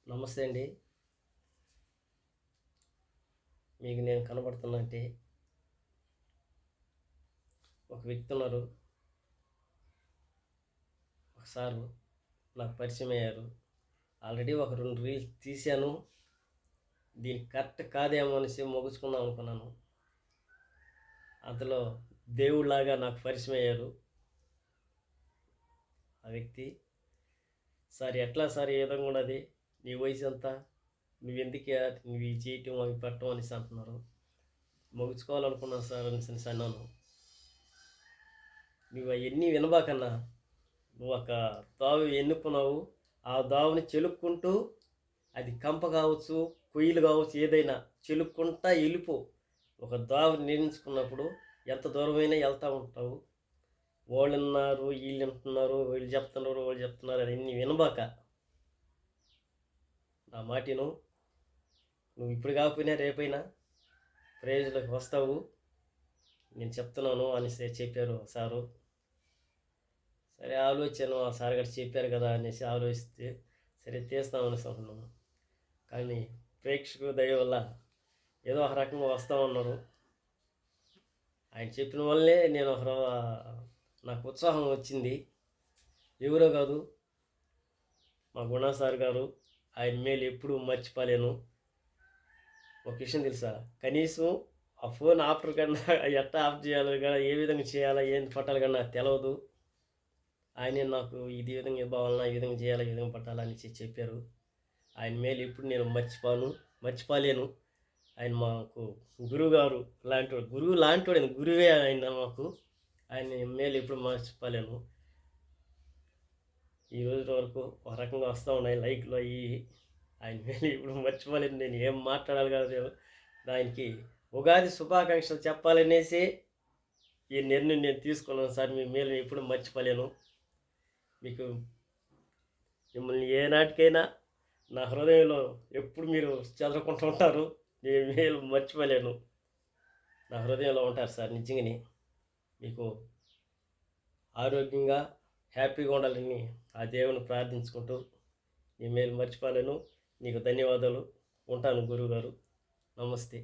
నమస్తే అండి. మీకు నేను కనబడుతున్నా అంటే ఒక వ్యక్తి ఉన్నారు. ఒక సారు నాకు పరిచయం అయ్యారు. ఆల్రెడీ ఒక 2 రీల్స్ తీశాను. దీనికి కరెక్ట్ కాదేమో అనేసి ముగించుకుందాం అనుకున్నాను. అంతలో దేవుడిలాగా నాకు పరిచయం అయ్యారు ఆ వ్యక్తి. సార్ ఎట్లా సార్ ఏ విధంగా ఉన్నది? నీ వయసు ఎంత? నువ్వు ఇవి చేయటం అవి పెట్టడం అనేసి అంటున్నారు. ముగించుకోవాలనుకున్నాను సార్ అనేసి అన్నాను. నువ్వు అవన్నీ వినబాకన్నా, నువ్వు ఒక దావు ఎన్నుకున్నావు. ఆ దావుని చెలుక్కుంటూ, అది కంప కావచ్చు, కొయ్యలు కావచ్చు, ఏదైనా చెలుక్కుంటా వెళ్ళిపో. ఒక దావుని నిర్మించుకున్నప్పుడు ఎంత దూరమైనా వెళ్తూ ఉంటావు. వాళ్ళు విన్నారు, వీళ్ళు వింటున్నారు, వాళ్ళు చెప్తున్నారు అవన్నీ వినబాక నా మాటిను. నువ్వు ఇప్పుడు కాకపోయినా రేపైనా ప్రయోజనకు వస్తావు, నేను చెప్తున్నాను అనేసి చెప్పారు సారు. సరే ఆలోచన ఆ సార్ గారు చెప్పారు కదా అనేసి ఆలోచిస్తే సరే తీస్తాం అనేసి అనుకున్నాము. కానీ ప్రేక్షకుల దయ వల్ల ఏదో ఒక రకంగా వస్తామన్నారు. ఆయన చెప్పిన వల్లే నేను నాకు ఉత్సాహం వచ్చింది. ఎవరో కాదు, మా గుణ సార్ గారు. ఆయన మేలు ఎప్పుడూ మర్చిపోలేను. ఒక విషయం తెలుసా, కనీసం ఆ ఫోన్ ఆపర్ కన్నా ఎట్లా ఆఫ్ చేయాలో కానీ, ఏ విధంగా చేయాలా, ఏం పట్టాలి కానీ నాకు తెలియదు. ఆయనే నాకు ఇది విధంగా ఇవ్వాలన్నా, ఈ విధంగా చేయాలా, ఈ విధంగా పట్టాలా అని చెప్పారు. ఆయన మేలు ఎప్పుడు నేను మర్చిపోలేను. ఆయన మాకు గురువుగారు లాంటివాడు, గురువు లాంటివాడు, గురువే ఆయన మాకు. ఆయన మేలు ఎప్పుడు మర్చిపోలేను. ఈ రోజు వరకు ఒక రకంగా వస్తూ ఉన్నాయి లైక్లు అయ్యి. ఆయన మేలు ఇప్పుడు మర్చిపోలేను. నేను ఏం మాట్లాడాలి కాదు. దానికి ఉగాది శుభాకాంక్షలు చెప్పాలనేసి ఈ నిర్ణయం నేను తీసుకున్నాను సార్. మీ మేలు ఎప్పుడు మర్చిపోలేను. మీకు మిమ్మల్ని ఏనాటికైనా నా హృదయంలో ఎప్పుడు మీరు చదువుకుంటూ ఉంటారు. నేను మేలు మర్చిపోలేను. నా హృదయంలో ఉంటారు సార్ నిజంగానే. మీకు ఆరోగ్యంగా హ్యాపీగా ఉండాలని ఆ దేవుని ప్రార్థించుకుంటూ నీ మేలు మర్చిపోలేను. నీకు ధన్యవాదాలు. ఉంటాను గురువుగారు. నమస్తే.